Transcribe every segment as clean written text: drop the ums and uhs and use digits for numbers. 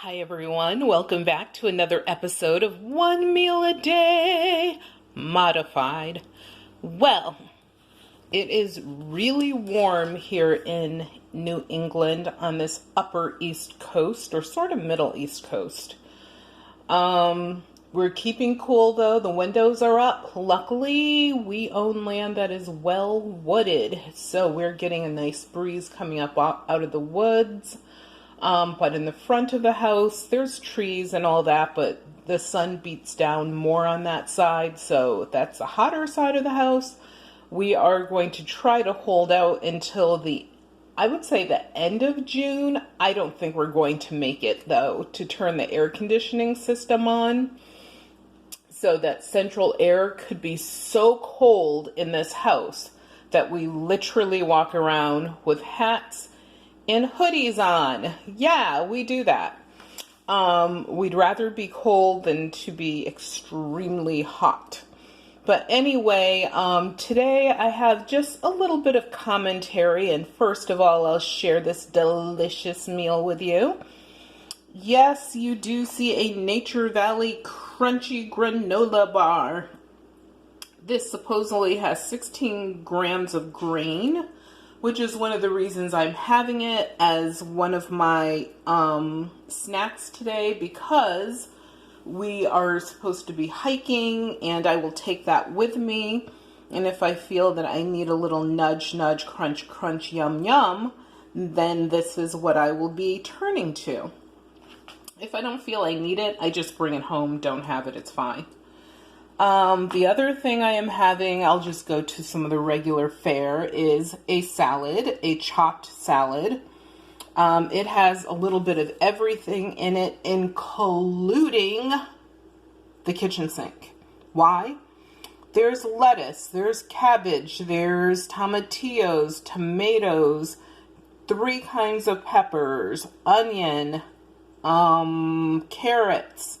Hi everyone, welcome back to another episode of One Meal a Day Modified. Well, it is really warm here in New England on this upper East Coast, or sort of middle East Coast. We're keeping cool though, the windows are up. Luckily, we own land that is well wooded, so we're getting a nice breeze coming up out of the woods. But in the front of the house, there's trees and all that, but the sun beats down more on that side, so that's the hotter side of the house. We are going to try to hold out until I would say the end of June. I don't think we're going to make it, though, to turn the air conditioning system on. So that central air could be so cold in this house that we literally walk around with hats and hoodies on. Yeah, we do that. We'd rather be cold than to be extremely hot. But anyway, today I have just a little bit of commentary, and first of all, I'll share this delicious meal with you. Yes, you do see a Nature Valley crunchy granola bar. This supposedly has 16 grams of grain, which is one of the reasons I'm having it as one of my snacks today, because we are supposed to be hiking and I will take that with me. And if I feel that I need a little nudge, nudge, crunch, crunch, yum, yum, then this is what I will be turning to. If I don't feel I need it, I just bring it home, don't have it, it's fine. The other thing I am having, I'll just go to some of the regular fare, is a salad, a chopped salad. It has a little bit of everything in it, including the kitchen sink. Why? There's lettuce, there's cabbage, there's tomatillos, tomatoes, 3 kinds of peppers, onion, carrots.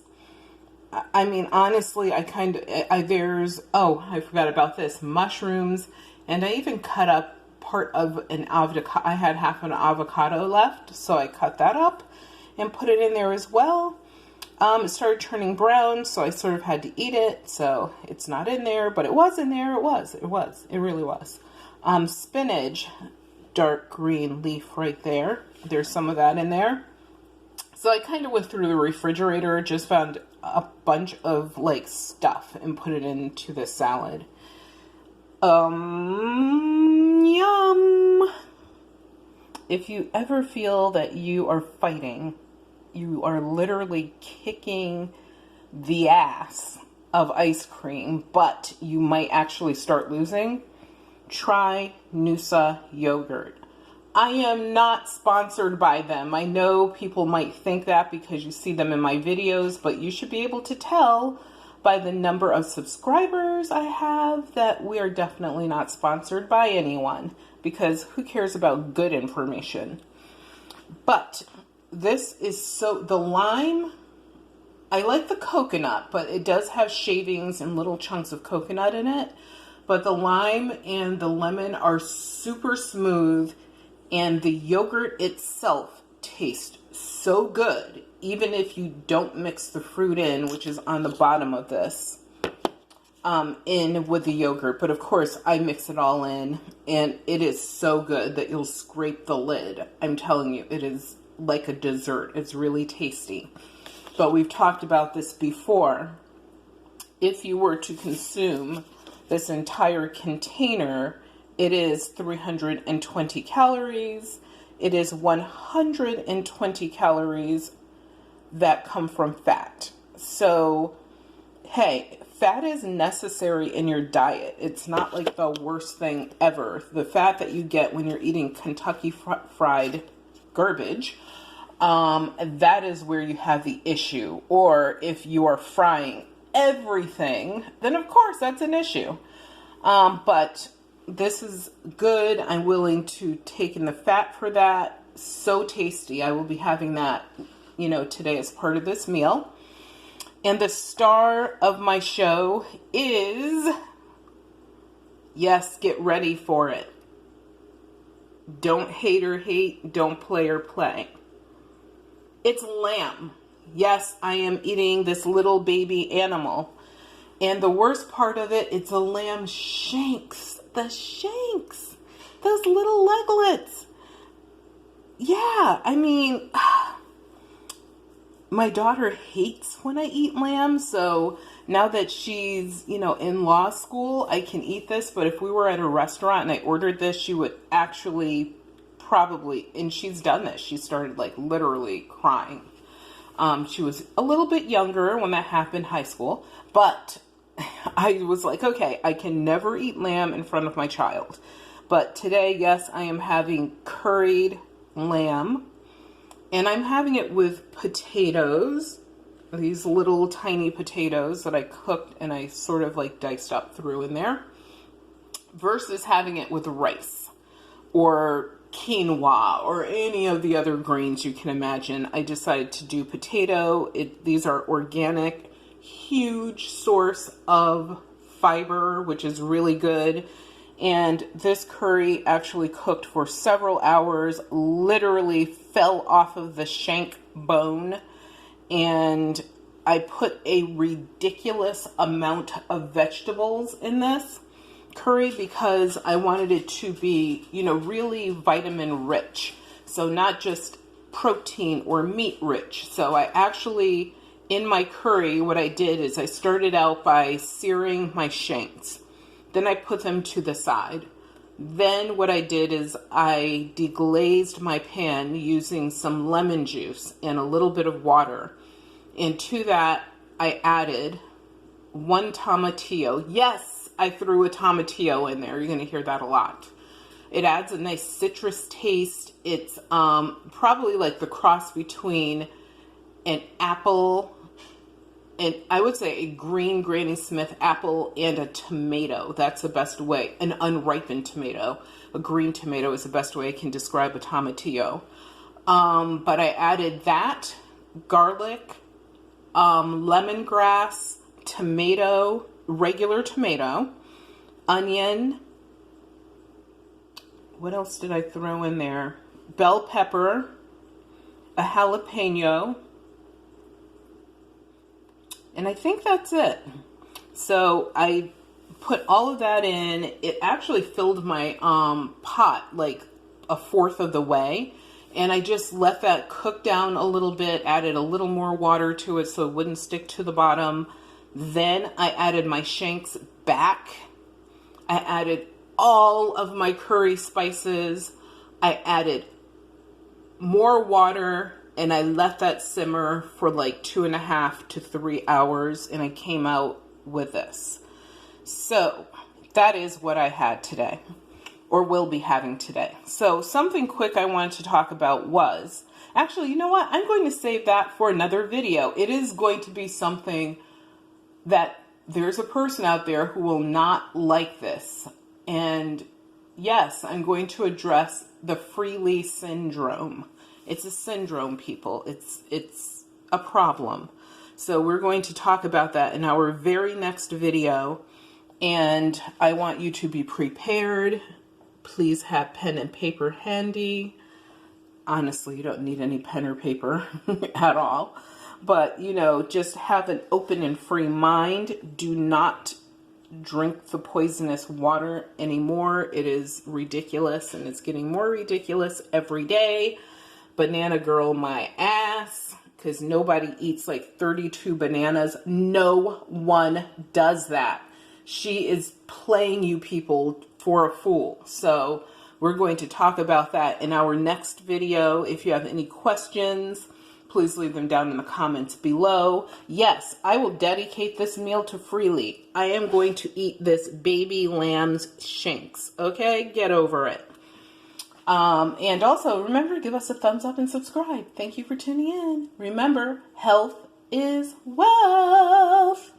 I mean, honestly, I forgot about this, mushrooms, and I even cut up part of an avocado. I had half an avocado left, so I cut that up and put it in there as well. It started turning brown, so I sort of had to eat it, so it's not in there, but it was in there. It really was. Spinach, dark green leaf right there. There's some of that in there. So I kind of went through the refrigerator, just found a bunch of stuff and put it into the salad. Yum. If you ever feel that you are fighting, you are literally kicking the ass of ice cream, but you might actually start losing, try Noosa yogurt. I am not sponsored by them. I know people might think that because you see them in my videos, but you should be able to tell by the number of subscribers I have that we are definitely not sponsored by anyone, because who cares about good information? But this is the lime, I like the coconut, but it does have shavings and little chunks of coconut in it. But the lime and the lemon are super smooth. And the yogurt itself tastes so good, even if you don't mix the fruit in, which is on the bottom of this, in with the yogurt. But of course, I mix it all in, and it is so good that you'll scrape the lid. I'm telling you, it is like a dessert. It's really tasty. But we've talked about this before. If you were to consume this entire container, it is 320 calories. It is 120 calories that come from fat. So, hey, fat is necessary in your diet. It's not like the worst thing ever. The fat that you get when you're eating Kentucky fried garbage, that is where you have the issue. Or if you are frying everything, then of course that's an issue. But this is good. I'm willing to take in the fat for that. So tasty. I will be having that, today as part of this meal. And the star of my show is, yes, get ready for it. Don't hate or hate, don't play or play. It's lamb. Yes, I am eating this little baby animal. And the worst part of it, it's a lamb shanks. The shanks. Those little leglets. Yeah, I mean, my daughter hates when I eat lamb, so now that she's, in law school, I can eat this. But if we were at a restaurant and I ordered this, she would actually probably, and she's done this, she started like literally crying. She was a little bit younger when that happened, high school, but I was like, okay, I can never eat lamb in front of my child. But today, yes, I am having curried lamb, and I'm having it with potatoes, these little tiny potatoes that I cooked and I sort of like diced up through in there, versus having it with rice or quinoa or any of the other greens you can imagine. I decided to do potato. These are organic, huge source of fiber, which is really good. And this curry actually cooked for several hours, literally fell off of the shank bone. And I put a ridiculous amount of vegetables in this curry because I wanted it to be, really vitamin rich. So not just protein or meat rich. So I actually, in my curry, what I did is I started out by searing my shanks. Then I put them to the side. Then what I did is I deglazed my pan using some lemon juice and a little bit of water. And to that, I added 1 tomatillo. Yes, I threw a tomatillo in there. You're going to hear that a lot. It adds a nice citrus taste. It's probably like the cross between an apple and I would say a green Granny Smith apple and a tomato. That's the best way. An unripened tomato. A green tomato is the best way I can describe a tomatillo. But I added that, garlic, lemongrass, tomato, regular tomato, onion. What else did I throw in there? Bell pepper, a jalapeno, and I think that's it. So I put all of that in. It actually filled my pot like a fourth of the way. And I just let that cook down a little bit, added a little more water to it so it wouldn't stick to the bottom. Then I added my shanks back. I added all of my curry spices. I added more water and I let that simmer for like 2.5 to 3 hours, and I came out with this. So that is what I had today, or will be having today. So something quick I wanted to talk about was, actually, you know what? I'm going to save that for another video. It is going to be something that there's a person out there who will not like this. And yes, I'm going to address the Freelee syndrome. It's a syndrome, people. It's a problem. So we're going to talk about that in our very next video. And I want you to be prepared. Please have pen and paper handy. Honestly, you don't need any pen or paper at all. But, just have an open and free mind. Do not drink the poisonous water anymore. It is ridiculous, and it's getting more ridiculous every day. Banana girl my ass, because nobody eats like 32 bananas. No one does that. She is playing you people for a fool. So we're going to talk about that in our next video. If you have any questions, please leave them down in the comments below. Yes, I will dedicate this meal to Freelee. I am going to eat this baby lamb's shanks. Okay, get over it. And also, remember to give us a thumbs up and subscribe. Thank you for tuning in. Remember, health is wealth.